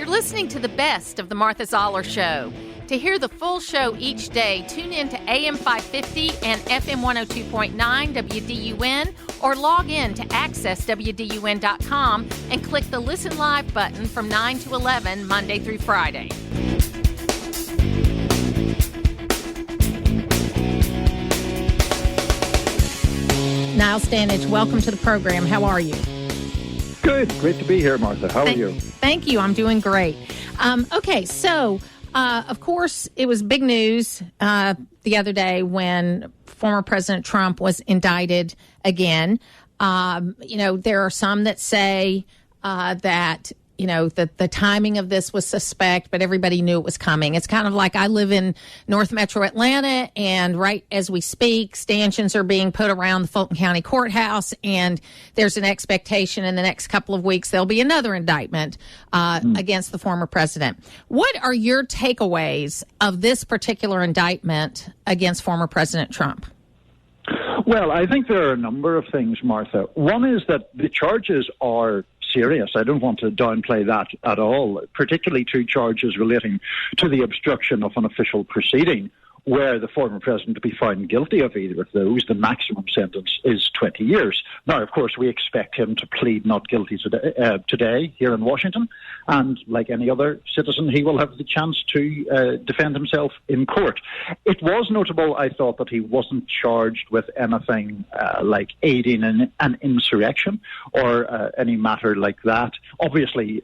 You're listening to the best of the Martha Zoller Show. To hear the full show each day, tune in to AM 550 and FM 102.9 WDUN or log in to accesswdun.com and click the Listen Live button from 9 to 11, Monday through Friday. Niall Stanage, welcome to the program. How are you? Good. Great to be here, Martha. How are you? Thank you. I'm doing great. Okay, so, of course, it was big news the other day when former President Trump was indicted again. There are some that say that, the timing of this was suspect, but everybody knew it was coming. It's kind of like I live in North Metro Atlanta, and right as we speak, stanchions are being put around the Fulton County Courthouse, and there's an expectation in the next couple of weeks there'll be another indictment against the former president. What are your takeaways of this particular indictment against former President Trump? Well, I think there are a number of things, Martha. One is that the charges are serious. I don't want to downplay that at all, particularly two charges relating to the obstruction of an official proceeding, where the former president to be found guilty of either of those. The maximum sentence is 20 years. Now, of course, we expect him to plead not guilty today here in Washington, and like any other citizen, he will have the chance to defend himself in court. It was notable, I thought, that he wasn't charged with anything like aiding an insurrection or any matter like that. Obviously,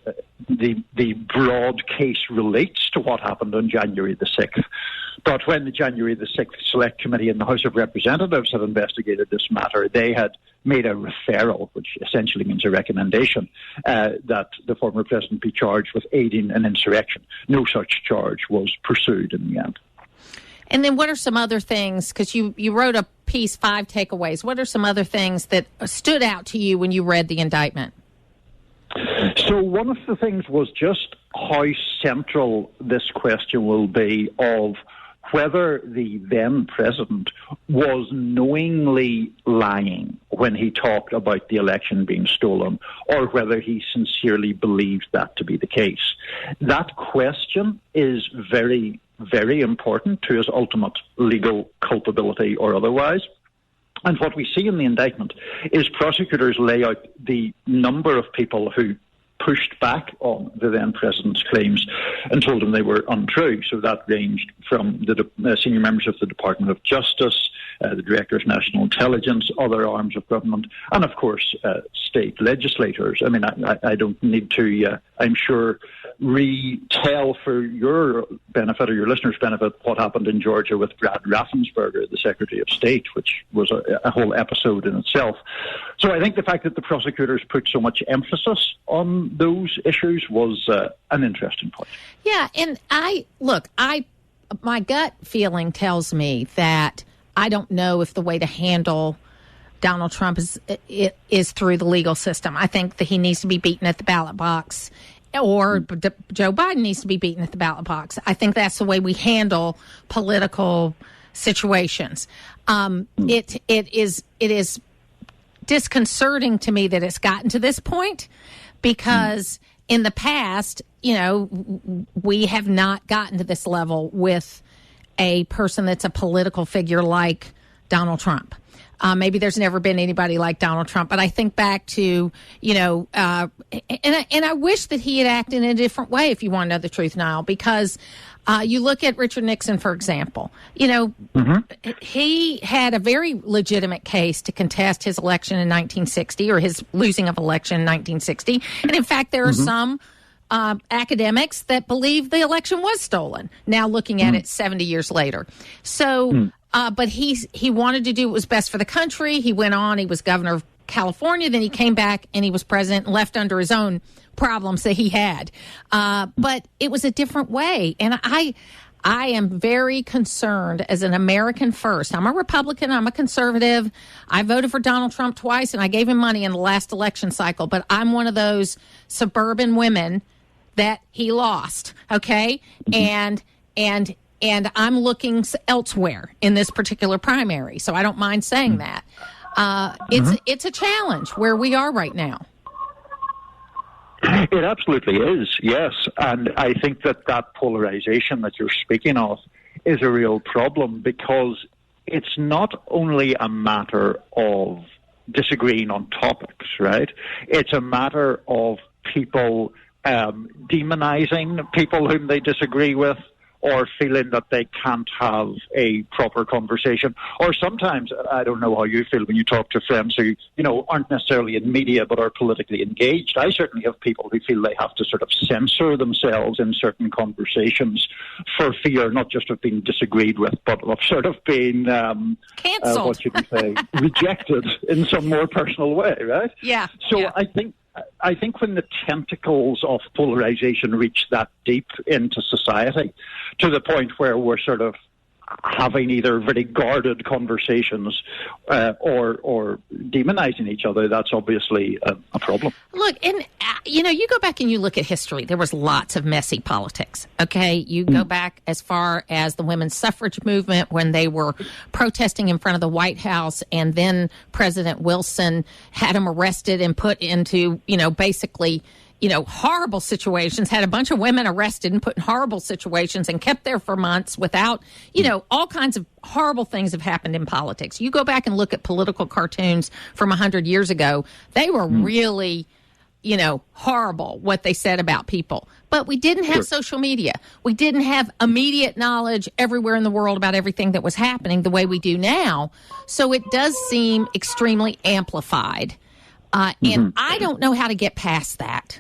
the broad case relates to what happened on January the 6th. But when the January the 6th Select Committee in the House of Representatives had investigated this matter, they had made a referral, which essentially means a recommendation, that the former president be charged with aiding an insurrection. No such charge was pursued in the end. And then what are some other things, because you wrote a piece, 5 takeaways. What are some other things that stood out to you when you read the indictment? So one of the things was just how central this question will be of whether the then president was knowingly lying when he talked about the election being stolen, or whether he sincerely believed that to be the case. That question is very, very important to his ultimate legal culpability or otherwise. And what we see in the indictment is prosecutors lay out the number of people who pushed back on the then president's claims and told him they were untrue. So that ranged from the senior members of the Department of Justice, the Director of National Intelligence, other arms of government, and of course state legislators. I mean, I don't need to, I'm sure, retell for your benefit or your listeners' benefit what happened in Georgia with Brad Raffensperger, the Secretary of State, which was a whole episode in itself. So I think the fact that the prosecutors put so much emphasis on those issues was an interesting point. Yeah, and my gut feeling tells me that I don't know if the way to handle Donald Trump is through the legal system. I think that he needs to be beaten at the ballot box, or Joe Biden needs to be beaten at the ballot box. I think that's the way we handle political situations. It is disconcerting to me that it's gotten to this point, because in the past, we have not gotten to this level with a person that's a political figure like Donald Trump. Maybe there's never been anybody like Donald Trump, but I think back to, and I wish that he had acted in a different way, if you want to know the truth, Niall, because you look at Richard Nixon, for example. He had a very legitimate case to contest his election in 1960, or his losing of election in 1960. And in fact, there are some academics that believe the election was stolen, now looking at it 70 years later. So, but he wanted to do what was best for the country. He went on, he was governor of California, then he came back and he was president, left under his own problems that he had. But it was a different way. And I am very concerned as an American first. I'm a Republican. I'm a conservative. I voted for Donald Trump twice, and I gave him money in the last election cycle. But I'm one of those suburban women that he lost. Okay. And I'm looking elsewhere in this particular primary. So I don't mind saying that. It's a challenge where we are right now. It absolutely is, yes. And I think that polarization that you're speaking of is a real problem, because it's not only a matter of disagreeing on topics, right? It's a matter of people demonizing people whom they disagree with, or feeling that they can't have a proper conversation. Or sometimes, I don't know how you feel when you talk to friends who, aren't necessarily in media but are politically engaged. I certainly have people who feel they have to sort of censor themselves in certain conversations for fear not just of being disagreed with, but of sort of being, cancelled. What should we say, rejected in some more personal way, right? Yeah. So yeah. I think when the tentacles of polarization reach that deep into society, to the point where we're sort of having either very guarded conversations or demonizing each other, that's obviously a problem. Look, and you go back and you look at history. There was lots of messy politics. Okay, you go back as far as the women's suffrage movement, when they were protesting in front of the White House, and then President Wilson had them arrested and put into, basically, horrible situations, had a bunch of women arrested and put in horrible situations and kept there for months without, all kinds of horrible things have happened in politics. You go back and look at political cartoons from 100 years ago. They were really, horrible what they said about people. But we didn't have social media. We didn't have immediate knowledge everywhere in the world about everything that was happening the way we do now. So it does seem extremely amplified. And I don't know how to get past that.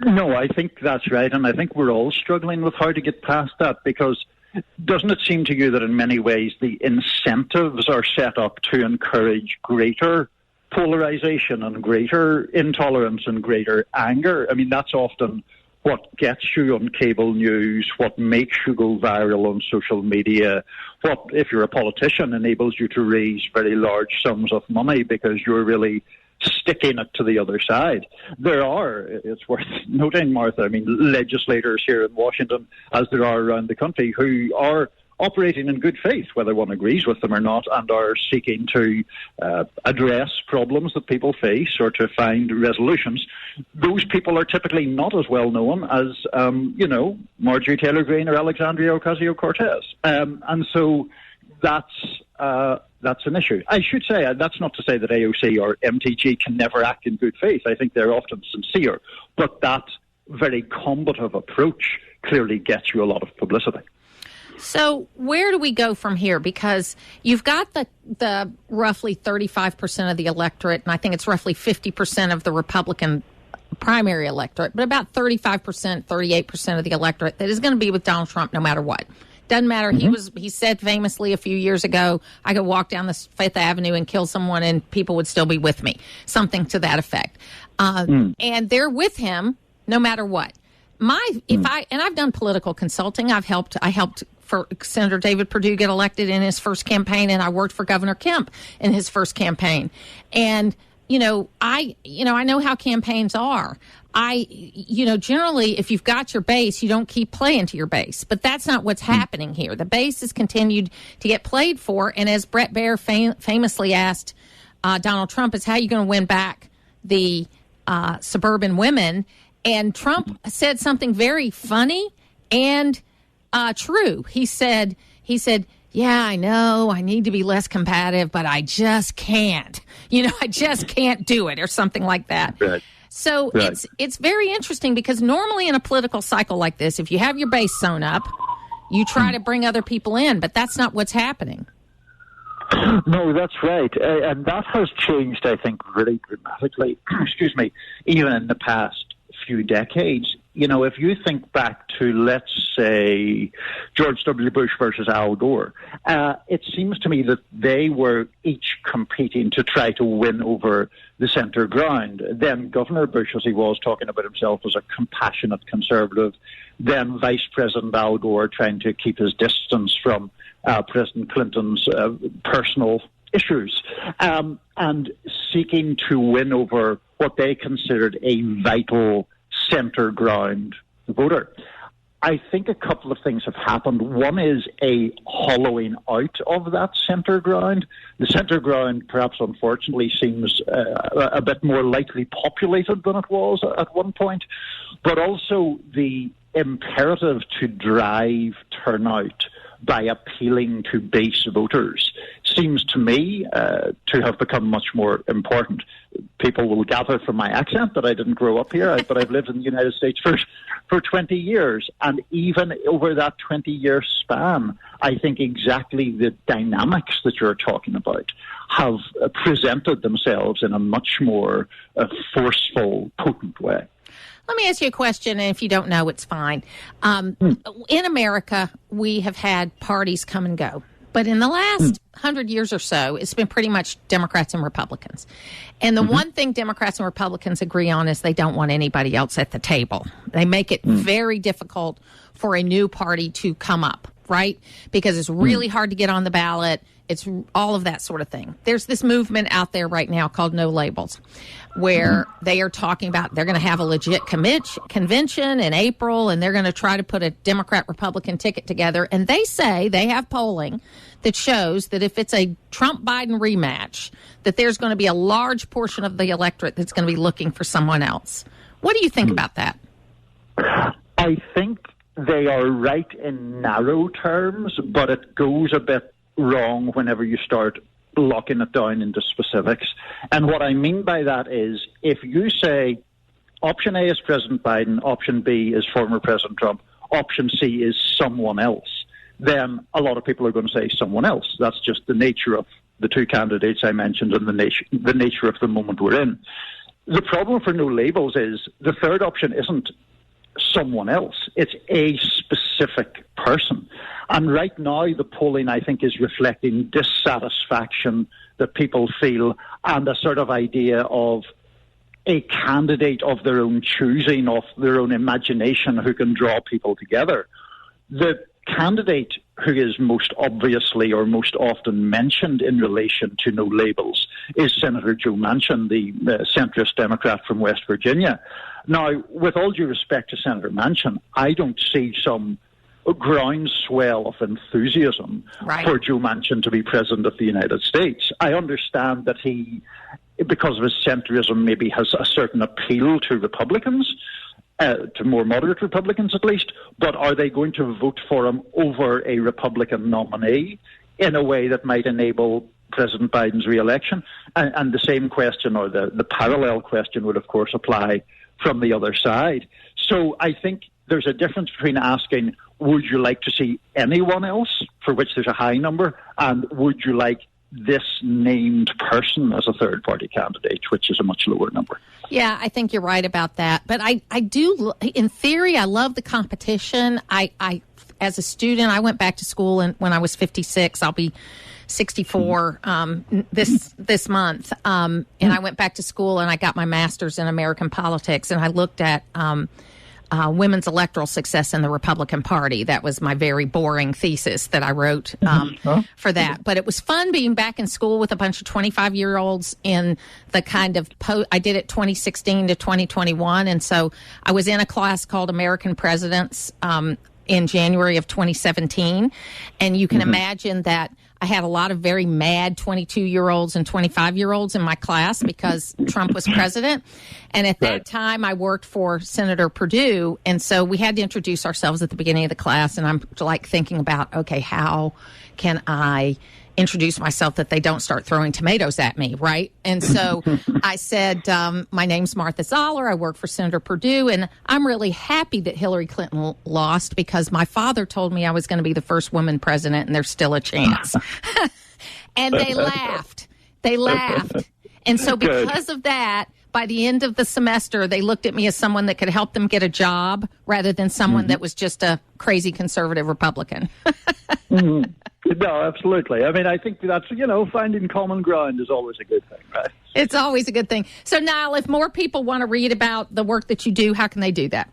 No, I think that's right. And I think we're all struggling with how to get past that, because doesn't it seem to you that in many ways the incentives are set up to encourage greater polarization and greater intolerance and greater anger? I mean, that's often what gets you on cable news, what makes you go viral on social media, what, if you're a politician, enables you to raise very large sums of money because you're really sticking it to the other side. There are, it's worth noting, Martha, legislators here in Washington, as there are around the country, who are operating in good faith, whether one agrees with them or not, and are seeking to address problems that people face or to find resolutions. Those people are typically not as well known as, Marjorie Taylor Greene or Alexandria Ocasio-Cortez. And so that's an issue. I should say, that's not to say that AOC or MTG can never act in good faith. I think they're often sincere. But that very combative approach clearly gets you a lot of publicity. So where do we go from here? Because you've got the roughly 35% of the electorate, and I think it's roughly 50% of the Republican primary electorate, but about 35%, 38% of the electorate that is going to be with Donald Trump no matter what. Doesn't matter. He said famously a few years ago, I could walk down this Fifth Avenue and kill someone and people would still be with me. Something to that effect. And they're with him no matter what. I've done political consulting. I helped for Senator David Perdue get elected in his first campaign, and I worked for Governor Kemp in his first campaign. And I know how campaigns are. Generally, if you've got your base, you don't keep playing to your base. But that's not what's happening here. The base has continued to get played for. And as Bret Baier famously asked Donald Trump, is how you going to win back the suburban women? And Trump said something very funny and true. He said, yeah, I know I need to be less combative, but I just can't. I just can't do it, or something like that. Right. So right. It's very interesting, because normally in a political cycle like this, if you have your base sewn up, you try to bring other people in, but that's not what's happening. No, that's right. And that has changed, I think, really dramatically, even in the past few decades. If you think back to, let's say, George W. Bush versus Al Gore, it seems to me that they were each competing to try to win over the centre ground. Then Governor Bush, as he was talking about himself, was a compassionate conservative. Then Vice President Al Gore trying to keep his distance from President Clinton's personal issues, and seeking to win over what they considered a vital centre ground voter. I think a couple of things have happened. One is a hollowing out of that centre ground. The centre ground, perhaps unfortunately, seems a bit more lightly populated than it was at one point, but also the imperative to drive turnout by appealing to base voters seems to me to have become much more important. People will gather from my accent that I didn't grow up here, but I've lived in the United States for 20 years. And even over that 20-year span, I think exactly the dynamics that you're talking about have presented themselves in a much more forceful, potent way. Let me ask you a question, and if you don't know, it's fine. In America, we have had parties come and go. But in the last 100 years or so, it's been pretty much Democrats and Republicans. And the one thing Democrats and Republicans agree on is they don't want anybody else at the table. They make it very difficult for a new party to come up, right? Because it's really hard to get on the ballot. It's all of that sort of thing. There's this movement out there right now called No Labels, where they are talking about they're going to have a legit convention in April, and they're going to try to put a Democrat-Republican ticket together. And they say they have polling that shows that if it's a Trump-Biden rematch, that there's going to be a large portion of the electorate that's going to be looking for someone else. What do you think about that? I think they are right in narrow terms, but it goes a bit wrong whenever you start locking it down into specifics. And what I mean by that is if you say option A is President Biden, option B is former President Trump, option C is someone else, then a lot of people are going to say someone else. That's just the nature of the two candidates I mentioned and the nature of the moment we're in. The problem for No Labels is the third option isn't someone else. It's a specific person. And right now, the polling, I think, is reflecting dissatisfaction that people feel and a sort of idea of a candidate of their own choosing, of their own imagination, who can draw people together. The candidate who is most obviously or most often mentioned in relation to No Labels is Senator Joe Manchin, the centrist Democrat from West Virginia. Now, with all due respect to Senator Manchin, I don't see some groundswell of enthusiasm for Joe Manchin to be President of the United States. I understand that he, because of his centrism, maybe has a certain appeal to Republicans, to more moderate Republicans at least, but are they going to vote for him over a Republican nominee in a way that might enable President Biden's re-election? And the same question, or the parallel question, would of course apply from the other side. So I think there's a difference between asking, would you like to see anyone else, for which there's a high number, and would you like this named person as a third-party candidate, which is a much lower number. Yeah, I think you're right about that. But I do, in theory, I love the competition. I as a student, I went back to school when I was 56. I'll be 64 this month. And I went back to school and I got my master's in American politics, and I looked at women's electoral success in the Republican Party. That was my very boring thesis that I wrote for that. But it was fun being back in school with a bunch of 25-year-olds in the kind of I did it 2016 to 2021. And so I was in a class called American Presidents in January of 2017. And you can imagine that I had a lot of very mad 22-year-olds and 25-year-olds in my class because Trump was president. And at that time, I worked for Senator Perdue. And so we had to introduce ourselves at the beginning of the class. And I'm like thinking about, okay, how can I introduce myself that they don't start throwing tomatoes at me, right? And so I said, my name's Martha Zoller. I work for Senator Perdue, and I'm really happy that Hillary Clinton lost because my father told me I was going to be the first woman president, and there's still a chance. And they laughed. They laughed. And so because of that, by the end of the semester, they looked at me as someone that could help them get a job rather than someone that was just a crazy conservative Republican. No, absolutely. I mean, I think that's, finding common ground is always a good thing, right? It's always a good thing. So, Niall, if more people want to read about the work that you do, how can they do that?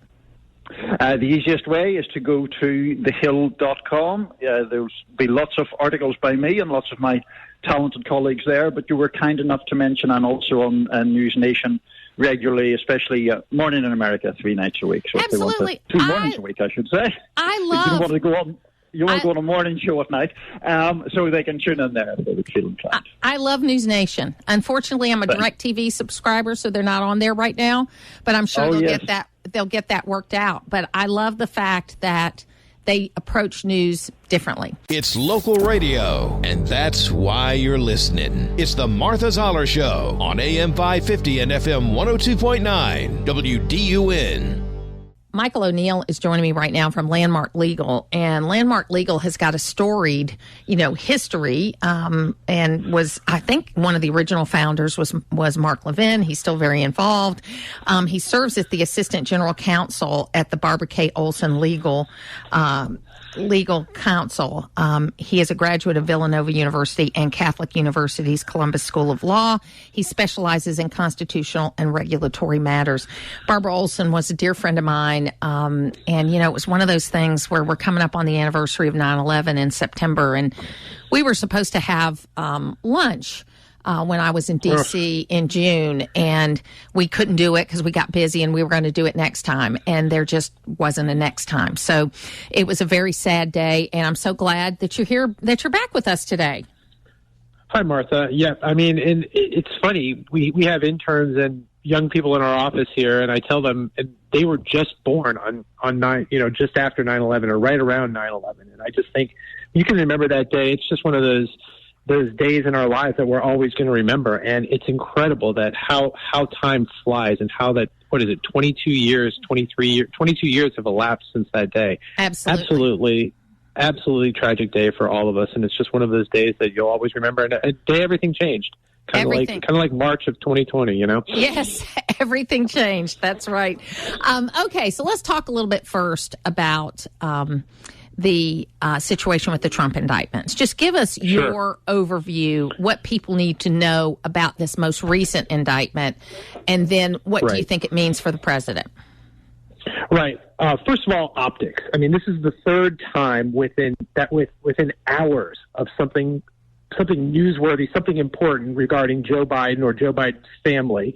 The easiest way is to go to thehill.com. There'll be lots of articles by me and lots of my talented colleagues there, but you were kind enough to mention, and also on News Nation, regularly, especially morning in America, 3 nights a week. So Absolutely. If they want 3 mornings a week, I should say. I love... You don't want to go on... You want to go on a morning show at night, so they can tune in there if they would feel inclined. I love News Nation. Unfortunately, I'm a DirecTV subscriber, so they're not on there right now. But I'm sure they'll get that worked out. But I love the fact that they approach news differently. It's local radio, and that's why you're listening. It's the Martha Zoller Show on AM 550 and FM 102.9 WDUN. Michael O'Neill is joining me right now from Landmark Legal, and Landmark Legal has got a storied, history, and was, I think, one of the original founders was Mark Levin. He's still very involved. He serves as the Assistant General Counsel at the Barbara Olson Legal Counsel. He is a graduate of Villanova University and Catholic University's Columbus School of Law. He specializes in constitutional and regulatory matters. Barbara Olson was a dear friend of mine, and, it was one of those things where we're coming up on the anniversary of 9/11 in September, and we were supposed to have lunch when I was in D.C. in June, and we couldn't do it because we got busy, and we were going to do it next time, and there just wasn't a next time. So it was a very sad day, and I'm so glad that you're here, that you're back with us today. Hi, Martha. Yeah, I mean, and it's funny. We have interns and young people in our office here, and I tell them they were just born on just after 9/11 or right around 9/11, and I just think you can remember that day. It's just one of those days in our lives that we're always going to remember. And it's incredible that how time flies, and how that, 22 years have elapsed since that day. Absolutely tragic day for all of us. And it's just one of those days that you'll always remember. And a day everything changed. Kind of like March of 2020, Yes, everything changed. That's right. Okay, so let's talk a little bit first about the situation with the Trump indictments. Just give us your overview, what people need to know about this most recent indictment, and then what do you think it means for the president? Right. First of all, optics. I mean, this is the third time within hours of something newsworthy, something important regarding Joe Biden or Joe Biden's family.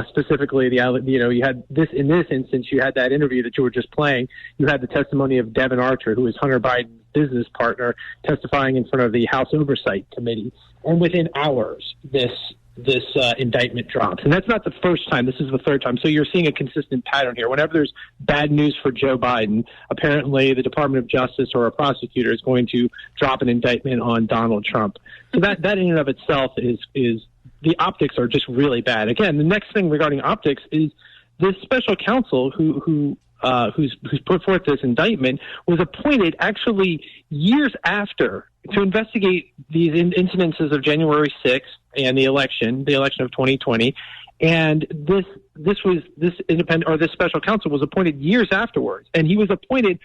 Specifically, you had this, in this instance, you had that interview that you were just playing. You had the testimony of Devin Archer, who is Hunter Biden's business partner, testifying in front of the House Oversight Committee. And within hours, this indictment drops. And that's not the first time. This is the third time. So you're seeing a consistent pattern here. Whenever there's bad news for Joe Biden, apparently the Department of Justice or a prosecutor is going to drop an indictment on Donald Trump. So that in and of itself is the optics are just really bad. Again, the next thing regarding optics is this special counsel who's put forth this indictment was appointed actually years after to investigate these incidences of January 6th and the election of 2020. And this special counsel was appointed years afterwards, and he was appointed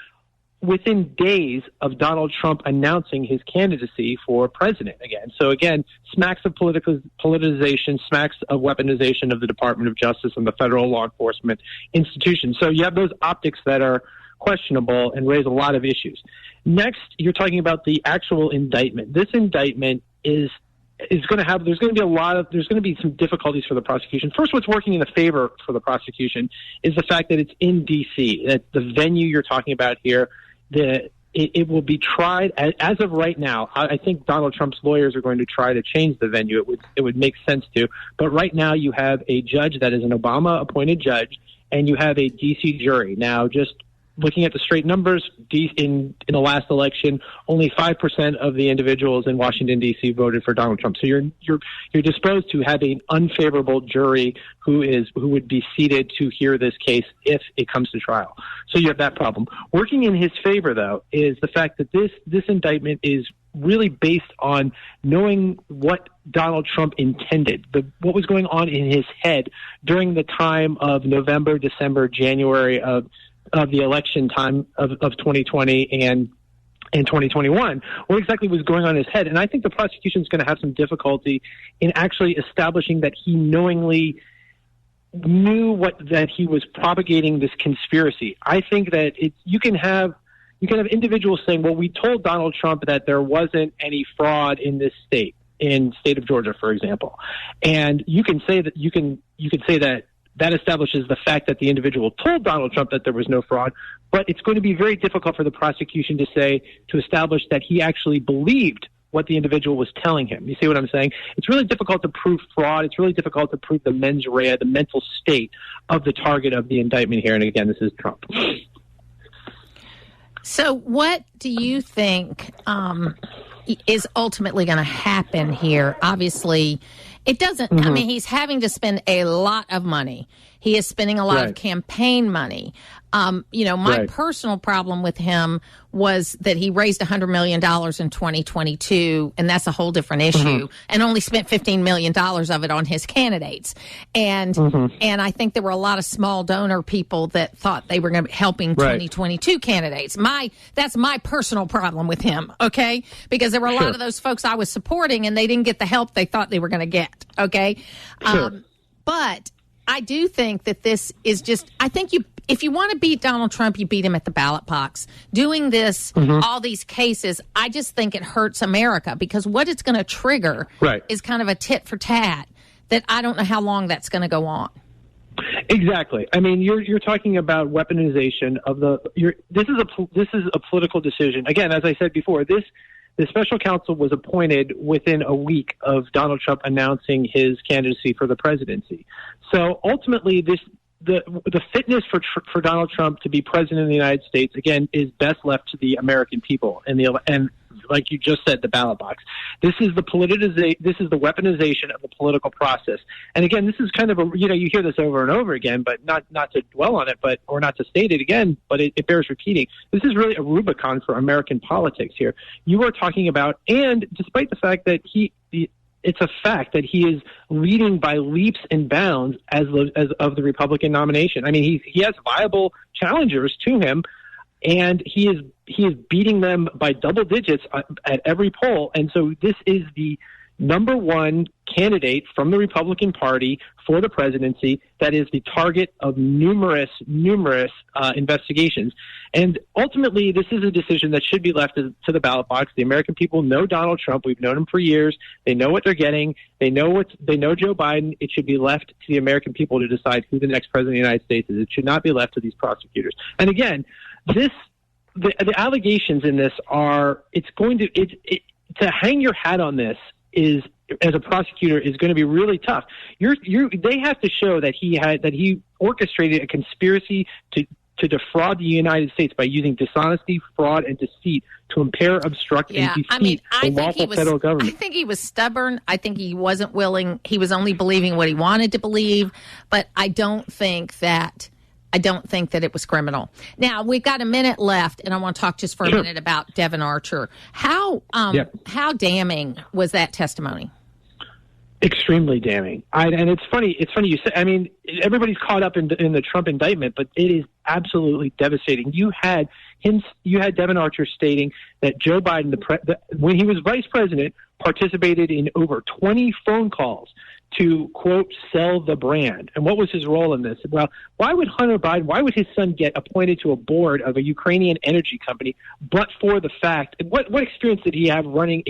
within days of Donald Trump announcing his candidacy for president again. So again, smacks of politicization, smacks of weaponization of the Department of Justice and the federal law enforcement institutions. So you have those optics that are questionable and raise a lot of issues. Next, you're talking about the actual indictment. This indictment is going to there's going to be some difficulties for the prosecution. First, what's working in the favor for the prosecution is the fact that it's in D.C., that the venue you're talking about here, it will be tried as of right now. I think Donald Trump's lawyers are going to try to change the venue. It would make sense to. But right now you have a judge that is an Obama-appointed judge, and you have a D.C. jury. Now, just looking at the straight numbers, in the last election, only 5% of the individuals in Washington, D.C. voted for Donald Trump. So you're disposed to have an unfavorable jury who would be seated to hear this case if it comes to trial. So you have that problem. Working in his favor, though, is the fact that this indictment is really based on knowing what Donald Trump intended, what was going on in his head during the time of November, December, January of the election time of 2020 and 2021, what exactly was going on in his head. And I think the prosecution is going to have some difficulty in actually establishing that he knowingly knew that he was propagating this conspiracy. I think that you can have individuals saying, well, we told Donald Trump that there wasn't any fraud in this state, in the state of Georgia, for example. And you can say that that establishes the fact that the individual told Donald Trump that there was no fraud. But it's going to be very difficult for the prosecution to establish that he actually believed what the individual was telling him. You see what I'm saying? It's really difficult to prove fraud. It's really difficult to prove the mens rea, the mental state of the target of the indictment here. And again, this is Trump. So what do you think is ultimately going to happen here? Obviously, it doesn't. I mean, he's having to spend a lot of money. He is spending a lot of campaign money. My personal problem with him was that he raised $100 million in 2022, and that's a whole different issue, and only spent $15 million of it on his candidates. And I think there were a lot of small donor people that thought they were going to be helping 2022 candidates. That's my personal problem with him, okay? Because there were a lot of those folks I was supporting, and they didn't get the help they thought they were going to get, okay? But I do think that this is just, I think if you want to beat Donald Trump, you beat him at the ballot box. Doing this, all these cases, I just think it hurts America, because what it's going to trigger is kind of a tit for tat that I don't know how long that's going to go on. Exactly. I mean, you're talking about weaponization of this is a political decision. Again, as I said before, the special counsel was appointed within a week of Donald Trump announcing his candidacy for the presidency. So ultimately, the fitness for Donald Trump to be president of the United States, again, is best left to the American people and like you just said, the ballot box. This is the weaponization of the political process. And again, this is kind of you hear this over and over again, but not to dwell on it, or not to state it again, but it bears repeating. This is really a Rubicon for American politics here. You are talking about, and despite the fact that it's a fact that he is leading by leaps and bounds as of the Republican nomination. I mean, he has viable challengers to him, and he is beating them by double digits at every poll. And so this is the number one candidate from the Republican Party for the presidency that is the target of numerous investigations. And ultimately, this is a decision that should be left to the ballot box. The American people know Donald Trump. We've known him for years. They know what they're getting. They know Joe Biden. It should be left to the American people to decide who the next president of the United States is. It should not be left to these prosecutors. And again, the allegations in this are, to hang your hat on this is, as a prosecutor, is going to be really tough. They have to show that he orchestrated a conspiracy to defraud the United States by using dishonesty, fraud, and deceit to impair, obstruct, and defeat the lawful federal government. I think he was stubborn. I think he wasn't willing. He was only believing what he wanted to believe. But I don't think that it was criminal. Now, we've got a minute left, and I want to talk just for a minute about Devon Archer. How damning was that testimony? Extremely damning. And it's funny you say, I mean, everybody's caught up in the Trump indictment, but it is absolutely devastating. You had Devon Archer stating that Joe Biden, when he was vice president, participated in over 20 phone calls to, quote, sell the brand. And what was his role in this? Well, why would his son get appointed to a board of a Ukrainian energy company, but for the fact, what experience did he have running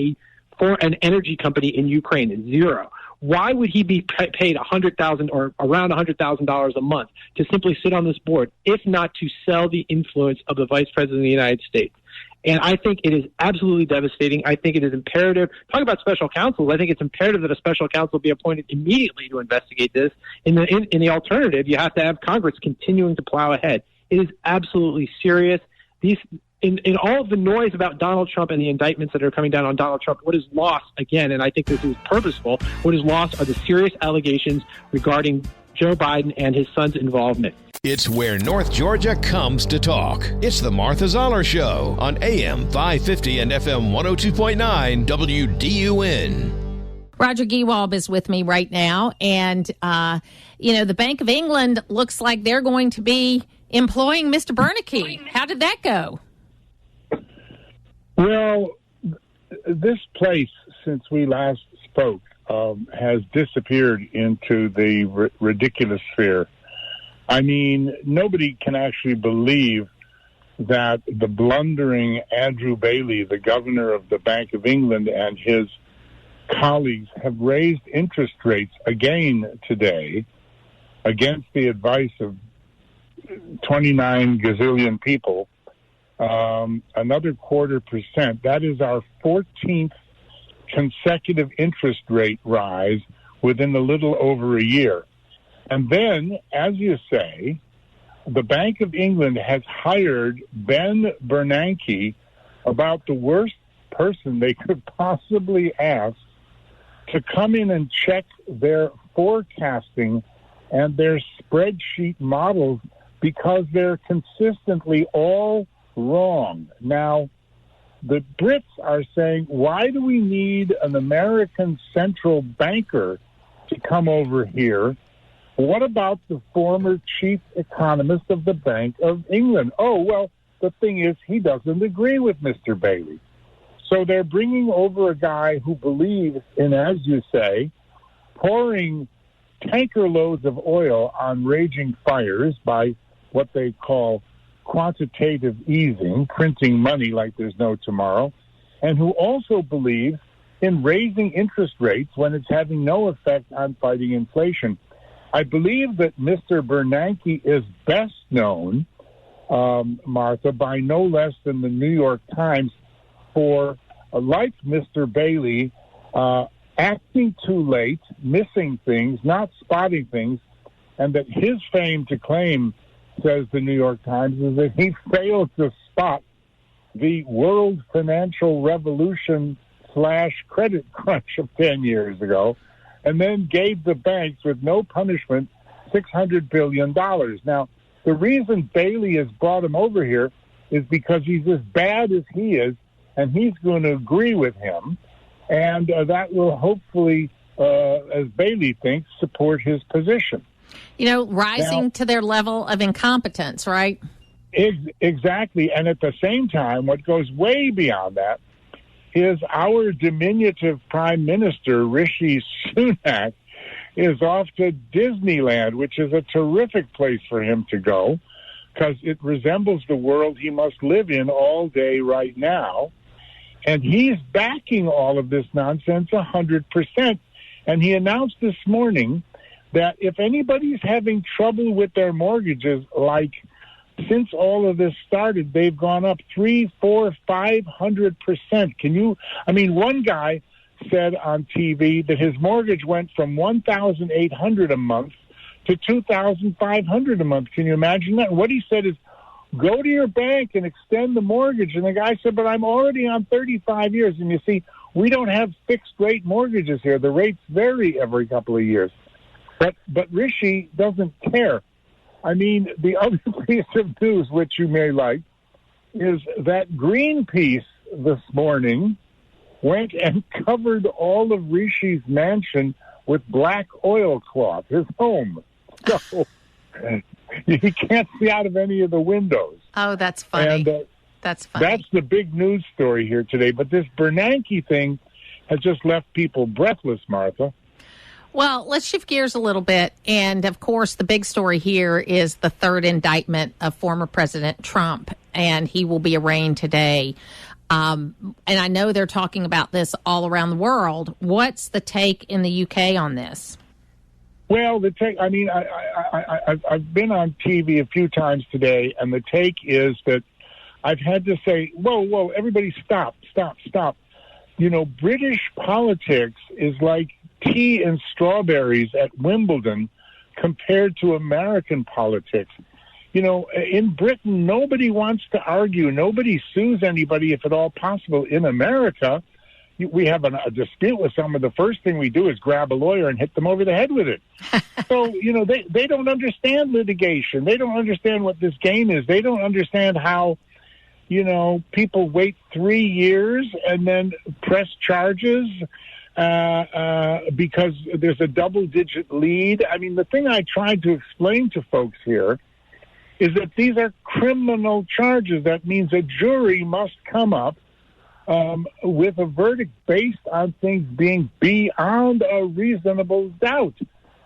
for an energy company in Ukraine? Zero. Why would he be paid $100,000 or around $100,000 a month to simply sit on this board, if not to sell the influence of the vice president of the United States? And I think it is absolutely devastating. I think it is imperative. Talk about special counsel. I think it's imperative that a special counsel be appointed immediately to investigate this. In the alternative, you have to have Congress continuing to plow ahead. It is absolutely serious. In all of the noise about Donald Trump and the indictments that are coming down on Donald Trump, what is lost, again, and I think this is purposeful, what is lost are the serious allegations regarding Joe Biden and his son's involvement. It's where North Georgia comes to talk. It's the Martha Zoller Show on AM 550 and FM 102.9 WDUN. Roger Gewolb is with me right now. And, the Bank of England looks like they're going to be employing Mr. Bernacke. How did that go? Well, this place, since we last spoke, has disappeared into the ridiculous sphere. I mean, nobody can actually believe that the blundering Andrew Bailey, the governor of the Bank of England, and his colleagues have raised interest rates again today against the advice of 29 gazillion people, another 0.25%. That is our 14th consecutive interest rate rise within a little over a year. And then, as you say, the Bank of England has hired Ben Bernacke, about the worst person they could possibly ask, to come in and check their forecasting and their spreadsheet models, because they're consistently all wrong. Now, the Brits are saying, why do we need an American central banker to come over here? What about the former chief economist of the Bank of England? Oh, well, the thing is, he doesn't agree with Mr. Bailey. So they're bringing over a guy who believes in, as you say, pouring tanker loads of oil on raging fires by what they call quantitative easing, printing money like there's no tomorrow, and who also believes in raising interest rates when it's having no effect on fighting inflation. I believe that Mr. Bernanke is best known, Martha, by no less than the New York Times for, like Mr. Bailey, acting too late, missing things, not spotting things, and that his fame to claim, says the New York Times, is that he failed to spot the world financial revolution / credit crunch of 10 years ago, and then gave the banks, with no punishment, $600 billion. Now, the reason Bailey has brought him over here is because he's as bad as he is, and he's going to agree with him, and that will hopefully, as Bailey thinks, support his position. You know, rising to their level of incompetence, right? Exactly. And at the same time, what goes way beyond that is our diminutive Prime Minister, Rishi Sunak, is off to Disneyland, which is a terrific place for him to go because it resembles the world he must live in all day right now. And he's backing all of this nonsense 100%. And he announced this morning that if anybody's having trouble with their mortgages, like since all of this started, they've gone up 300%, 400%, 500%. Can you? I mean, one guy said on TV that his mortgage went from $1,800 a month to $2,500 a month. Can you imagine that? And what he said is, go to your bank and extend the mortgage. And the guy said, but I'm already on 35 years. And you see, we don't have fixed rate mortgages here. The rates vary every couple of years. But Rishi doesn't care. I mean, the other piece of news, which you may like, is that Greenpeace this morning went and covered all of Rishi's mansion with black oilcloth, his home. So he can't see out of any of the windows. Oh, that's funny. And, that's funny. That's the big news story here today. But this Bernanke thing has just left people breathless, Martha. Well, let's shift gears a little bit. And, of course, the big story here is the third indictment of former President Trump, and he will be arraigned today. And I know they're talking about this all around the world. What's the take in the UK on this? Well, the take, I mean, I've been on TV a few times today, and the take is that I've had to say, whoa, everybody stop. You know, British politics is like tea and strawberries at Wimbledon compared to American politics. You know, in Britain, nobody wants to argue. Nobody sues anybody if at all possible. In America, we have a dispute with someone. The first thing we do is grab a lawyer and hit them over the head with it. So, you know, they don't understand litigation. They don't understand what this game is. They don't understand how, you know, people wait 3 years and then press charges because there's a double-digit lead. I mean, the thing I tried to explain to folks here is that these are criminal charges. That means a jury must come up with a verdict based on things being beyond a reasonable doubt.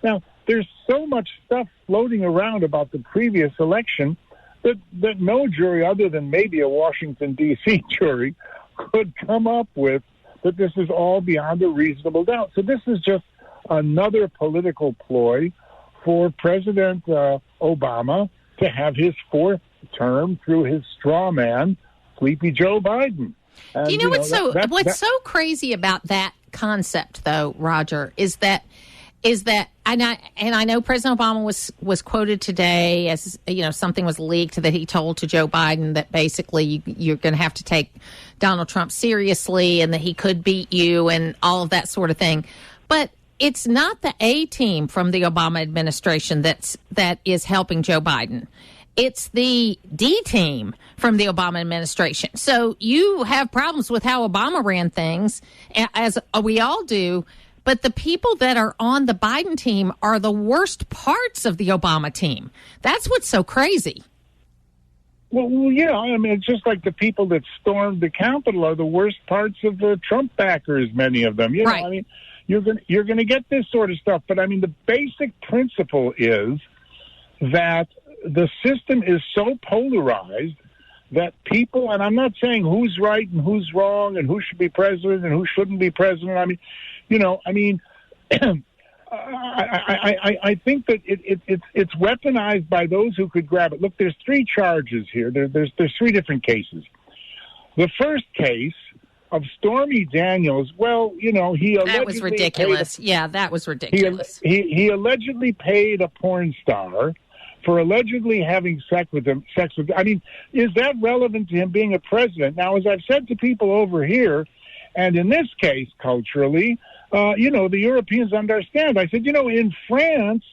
Now, there's so much stuff floating around about the previous election that no jury other than maybe a Washington, D.C. jury could come up with that this is all beyond a reasonable doubt. So this is just another political ploy for President Obama to have his fourth term through his straw man, Sleepy Joe Biden. And, Do you know what's so crazy about that concept, though, Roger, is that and I know President Obama was quoted today as, something was leaked that he told to Joe Biden that basically you're going to have to take Donald Trump seriously and that he could beat you and all of that sort of thing. But it's not the A team from the Obama administration that is helping Joe Biden. It's the D team from the Obama administration. So you have problems with how Obama ran things, as we all do. But the people that are on the Biden team are the worst parts of the Obama team. That's what's so crazy. Well, yeah, I mean, it's just like the people that stormed the Capitol are the worst parts of the Trump backers, many of them. Right. I mean, you're going to get this sort of stuff. But, I mean, the basic principle is that the system is so polarized that people, and I'm not saying who's right and who's wrong and who should be president and who shouldn't be president. I mean, I think that it's weaponized by those who could grab it. Look, there's three charges here. There's three different cases. The first case of Stormy Daniels, he allegedly that was ridiculous. That was ridiculous. He allegedly paid a porn star for allegedly having sex with him. I mean, is that relevant to him being a president? Now, as I've said to people over here, and in this case, culturally, the Europeans understand. I said, in France,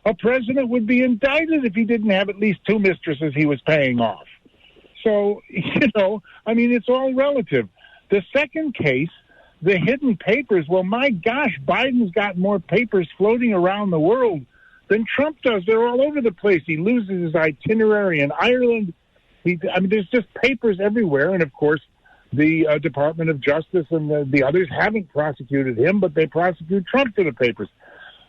a president would be indicted if he didn't have at least two mistresses he was paying off. So, it's all relative. The second case, the hidden papers, well, my gosh, Biden's got more papers floating around the world than Trump does. They're all over the place. He loses his itinerary in Ireland. There's just papers everywhere. And, of course, the Department of Justice and the others haven't prosecuted him, but they prosecute Trump for the papers.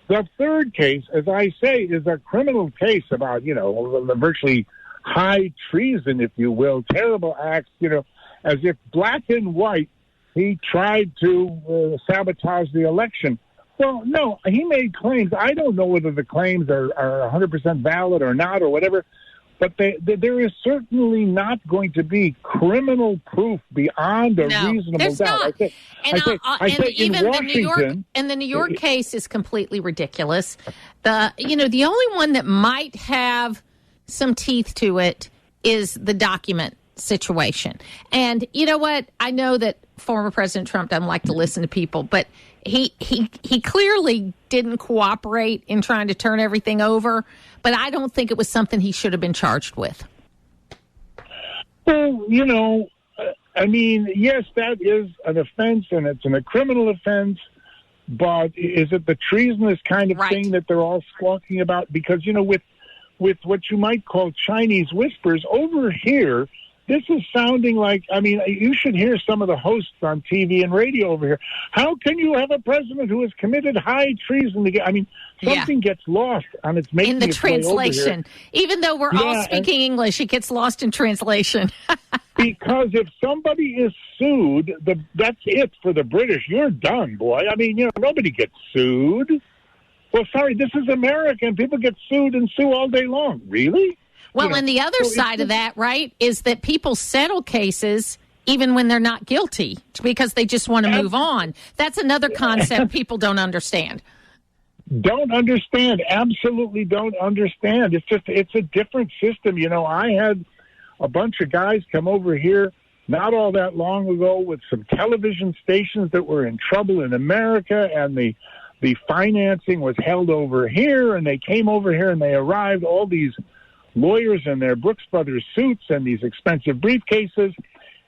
The third case, as I say, is a criminal case about, virtually high treason, if you will, terrible acts, as if black and white, he tried to sabotage the election. Well, no, he made claims. I don't know whether the claims are 100% valid or not or whatever, but there is certainly not going to be criminal proof beyond a reasonable there's doubt. Not. I say even in Washington, the New York case is completely ridiculous. The only one that might have some teeth to it is the document situation. And you know what? I know that former President Trump doesn't like to listen to people, but he clearly didn't cooperate in trying to turn everything over, but I don't think it was something he should have been charged with. Well, yes, that is an offense, and it's a criminal offense, but is it the treasonous kind of thing that they're all squawking about? Because, with what you might call Chinese whispers, over here, this is sounding like, you should hear some of the hosts on TV and radio over here. How can you have a president who has committed high treason? Something gets lost on its making in the its way over translation. here. Even though we're all speaking English, it gets lost in translation. Because if somebody is sued, that's it for the British. You're done, boy. Nobody gets sued. Well, sorry, this is America, and people get sued and sue all day long. Really? Well, and the other side of that, right, is that people settle cases even when they're not guilty because they just want to move on. That's another concept people don't understand. Don't understand. Absolutely don't understand. It's a different system. I had a bunch of guys come over here not all that long ago with some television stations that were in trouble in America, and the financing was held over here, and they came over here and they arrived, all these lawyers in their Brooks Brothers suits and these expensive briefcases,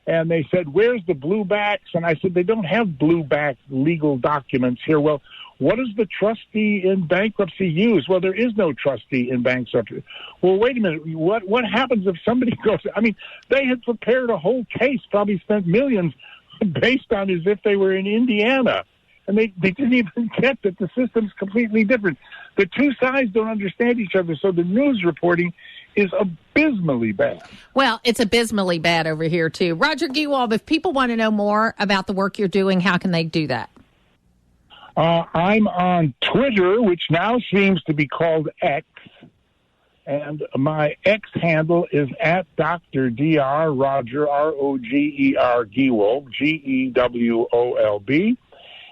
and they said, where's the blue backs? And I said, they don't have blue back legal documents here. Well, what does the trustee in bankruptcy use? Well, there is no trustee in bankruptcy. Well, wait a minute. What happens if somebody goes? They had prepared a whole case, probably spent millions, based on as if they were in Indiana. And they didn't even get that the system's completely different. The two sides don't understand each other, so the news reporting is abysmally bad. Well, it's abysmally bad over here, too. Roger Gewolb, if people want to know more about the work you're doing, how can they do that? I'm on Twitter, which now seems to be called X. And my X handle is at Dr. Dr. Roger, Roger Gewolb, Gewolb.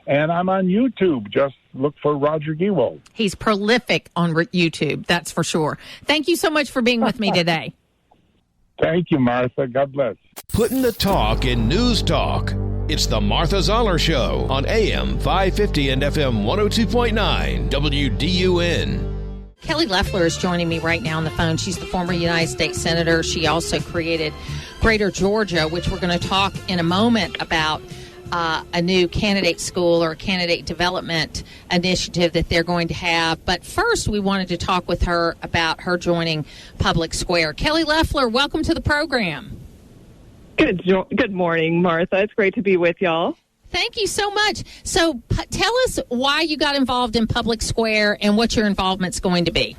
And I'm on YouTube. Just look for Roger Gewolb. He's prolific on YouTube, that's for sure. Thank you so much for being with me today. Thank you, Martha. God bless. Putting the talk in news talk. It's the Martha Zoller Show on AM 550 and FM 102.9 WDUN. Kelly Loeffler is joining me right now on the phone. She's the former United States Senator. She also created Greater Georgia, which we're going to talk in a moment about a new candidate school or a candidate development initiative that they're going to have. But first, we wanted to talk with her about her joining Public Square. Kelly Loeffler, welcome to the program. Good morning, Martha. It's great to be with y'all. Thank you so much. So tell us why you got involved in Public Square and what your involvement's going to be.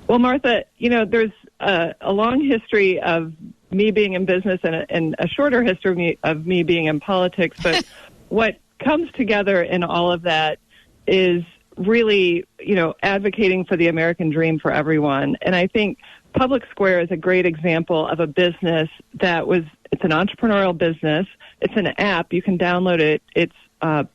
Well, Martha, there's a long history of me being in business and a shorter history of me being in politics. But what comes together in all of that is really, advocating for the American dream for everyone. And I think Public Square is a great example of a business it's an entrepreneurial business. It's an app. You can download it. It's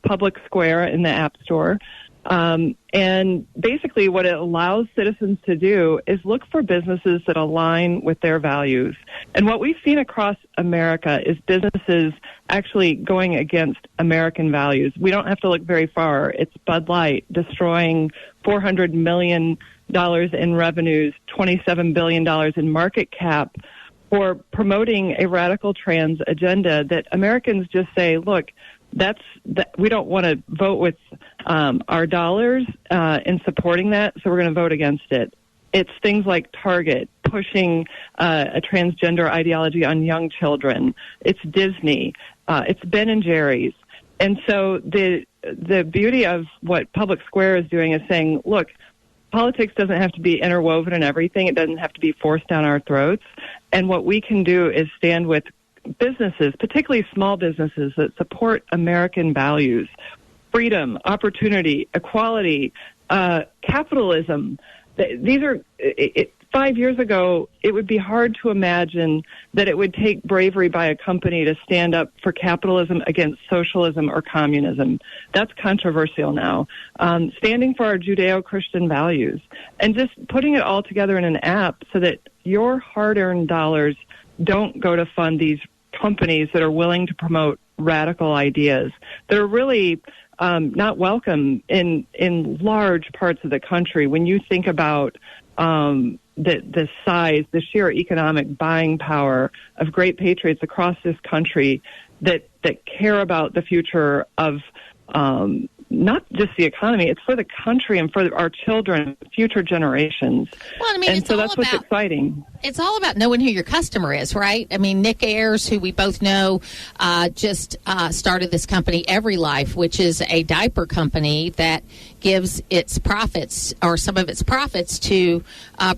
Public Square in the App Store. And basically what it allows citizens to do is look for businesses that align with their values. And what we've seen across America is businesses actually going against American values. We don't have to look very far. It's Bud Light destroying $400 million in revenues, $27 billion in market cap, for promoting a radical trans agenda that Americans just say, look, we don't want to vote with our dollars in supporting that, so we're going to vote against it. It's things like Target pushing a transgender ideology on young children. It's Disney. It's Ben & Jerry's. And so the beauty of what Public Square is doing is saying, look, politics doesn't have to be interwoven in everything. It doesn't have to be forced down our throats. And what we can do is stand with businesses, particularly small businesses, that support American values, freedom, opportunity, equality, capitalism. These are 5 years ago, it would be hard to imagine that it would take bravery by a company to stand up for capitalism against socialism or communism. That's controversial now. Standing for our Judeo-Christian values and just putting it all together in an app so that your hard-earned dollars don't go to fund these companies that are willing to promote radical ideas that are really not welcome in large parts of the country. When you think about the size, the sheer economic buying power of great patriots across this country that care about the future of not just the economy, it's for the country and for our children, future generations. Well, I mean, and so that's what's exciting. It's all about knowing who your customer is, right? I mean, Nick Ayers, who we both know, just started this company, Every Life, which is a diaper company that gives its profits or some of its profits to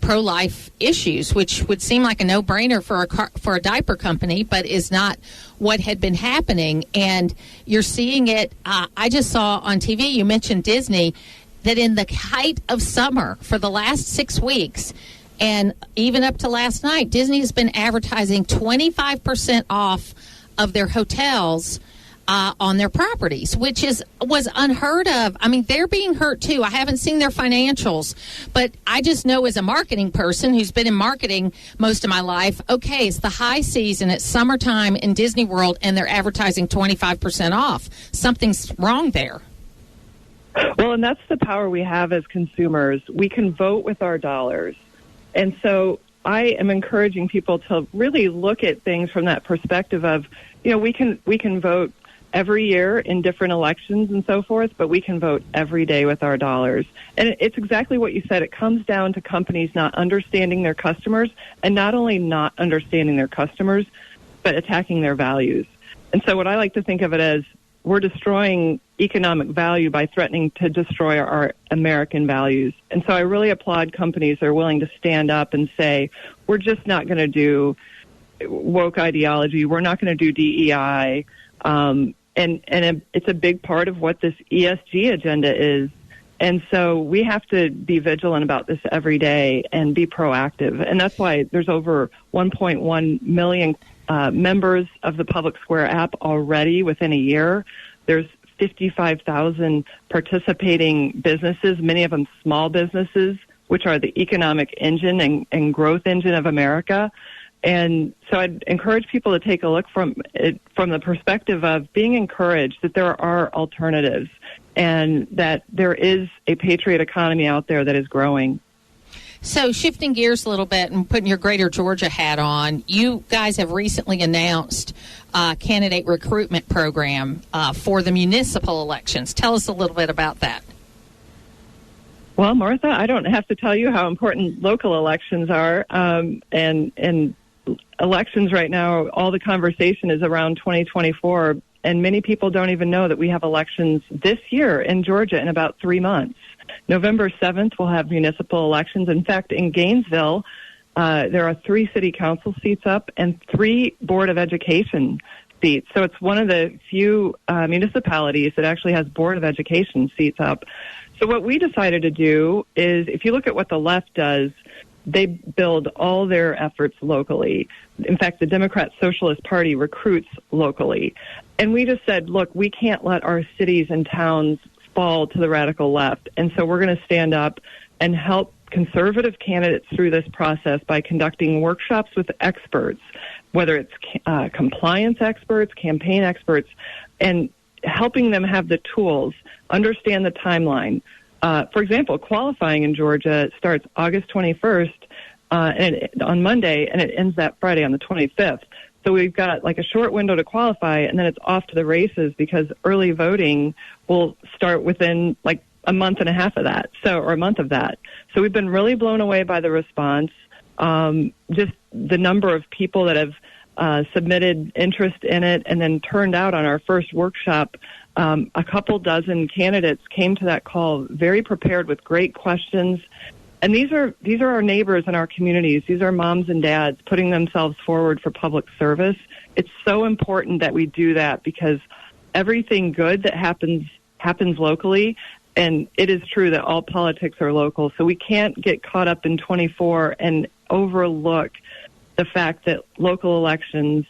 pro-life issues, which would seem like a no-brainer for a diaper company, but is not what had been happening. And you're seeing it. I just saw on TV, you mentioned Disney, that in the height of summer for the last 6 weeks, and even up to last night, Disney has been advertising 25% off of their hotels on their properties, which was unheard of. I mean, they're being hurt too. I haven't seen their financials, but I just know as a marketing person who's been in marketing most of my life, okay, it's the high season, it's summertime in Disney World, and they're advertising 25% off. Something's wrong there. Well, and that's the power we have as consumers. We can vote with our dollars. And so I am encouraging people to really look at things from that perspective of, we can vote every year in different elections and so forth, but we can vote every day with our dollars. And it's exactly what you said. It comes down to companies not understanding their customers, and not only not understanding their customers, but attacking their values. And so what I like to think of it as, we're destroying economic value by threatening to destroy our American values. And so I really applaud companies that are willing to stand up and say, we're just not going to do woke ideology. We're not going to do DEI. it's a big part of what this ESG agenda is. And so we have to be vigilant about this every day and be proactive. And that's why there's over 1.1 million members of the Public Square app already within a year. There's 55,000 participating businesses, many of them small businesses, which are the economic engine and growth engine of America. And so I'd encourage people to take a look from the perspective of being encouraged that there are alternatives and that there is a patriot economy out there that is growing. So shifting gears a little bit and putting your Greater Georgia hat on, you guys have recently announced a candidate recruitment program for the municipal elections. Tell us a little bit about that. Well, Martha, I don't have to tell you how important local elections are, and elections right now, all the conversation is around 2024, and many people don't even know that we have elections this year in Georgia in about 3 months. November 7th, we'll have municipal elections. In fact, in Gainesville, there are 3 city council seats up and 3 Board of Education seats. So it's one of the few municipalities that actually has Board of Education seats up. So what we decided to do is, if you look at what the left does, they build all their efforts locally. In fact, the Democrat Socialist Party recruits locally. And we just said, look, we can't let our cities and towns fall to the radical left. And so we're going to stand up and help conservative candidates through this process by conducting workshops with experts, whether it's compliance experts, campaign experts, and helping them have the tools, understand the timeline. For example, qualifying in Georgia starts August 21st on Monday, and it ends that Friday on the 25th. So we've got like a short window to qualify, and then it's off to the races because early voting will start within like a month and a half of that, or a month of that. So we've been really blown away by the response. Just the number of people that have submitted interest in it and then turned out on our first workshop. A couple dozen candidates came to that call very prepared with great questions. And these are our neighbors in our communities. These are moms and dads putting themselves forward for public service. It's so important that we do that because everything good that happens locally. And it is true that all politics are local. So we can't get caught up in 24 and overlook the fact that local elections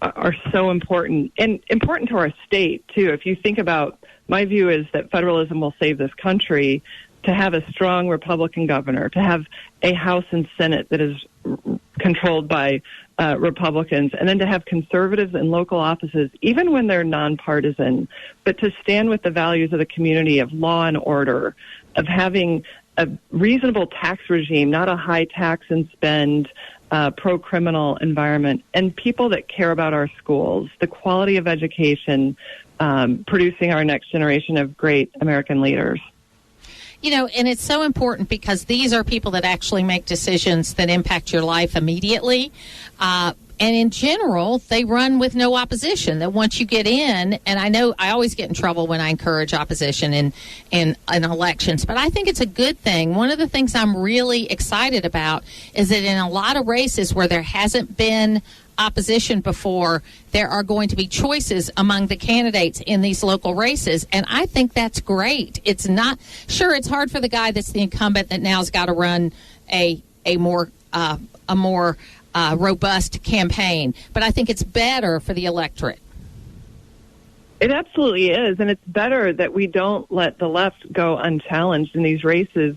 are so important and important to our state, too. If you think about, my view is that federalism will save this country. To have a strong Republican governor, to have a House and Senate that is controlled by Republicans, and then to have conservatives in local offices, even when they're nonpartisan, but to stand with the values of the community of law and order, of having a reasonable tax regime, not a high tax and spend, pro-criminal environment, and people that care about our schools, the quality of education, producing our next generation of great American leaders. You know, and it's so important because these are people that actually make decisions that impact your life immediately. And in general, they run with no opposition. That once you get in, and I know I always get in trouble when I encourage opposition in elections, but I think it's a good thing. One of the things I'm really excited about is that in a lot of races where there hasn't been opposition before, there are going to be choices among the candidates in these local races, and I think that's great. It's not sure it's hard for the guy that's the incumbent that now's got to run a more robust campaign, but I think it's better for the electorate. It absolutely is, and it's better that we don't let the left go unchallenged in these races,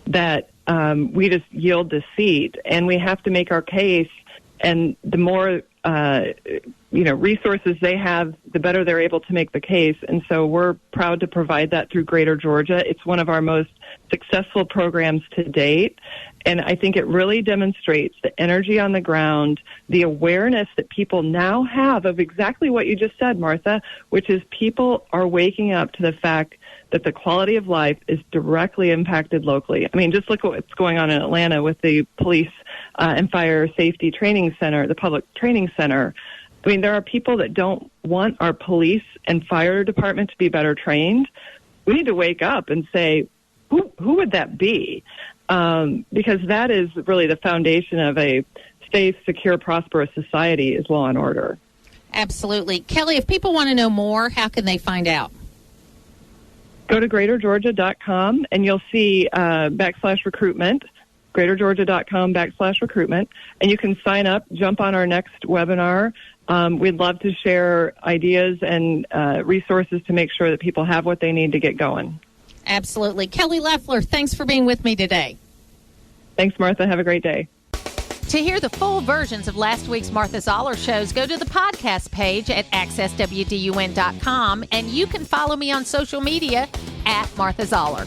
that we just yield the seat, and we have to make our case. And the more, resources they have, the better they're able to make the case. And so we're proud to provide that through Greater Georgia. It's one of our most successful programs to date. And I think it really demonstrates the energy on the ground, the awareness that people now have of exactly what you just said, Martha, which is people are waking up to the fact that the quality of life is directly impacted locally. I mean, just look at what's going on in Atlanta with the police and fire safety training center, the public training center. I mean, there are people that don't want our police and fire department to be better trained. We need to wake up and say, who would that be? Because that is really the foundation of a safe, secure, prosperous society is law and order. Absolutely. Kelly, if people want to know more, how can they find out? Go to greatergeorgia.com and you'll see /recruitment, greatergeorgia.com /recruitment, and you can sign up, jump on our next webinar. We'd love to share ideas and resources to make sure that people have what they need to get going. Absolutely. Kelly Loeffler, thanks for being with me today. Thanks, Martha. Have a great day. To hear the full versions of last week's Martha Zoller shows, go to the podcast page at accesswdun.com, and you can follow me on social media at Martha Zoller.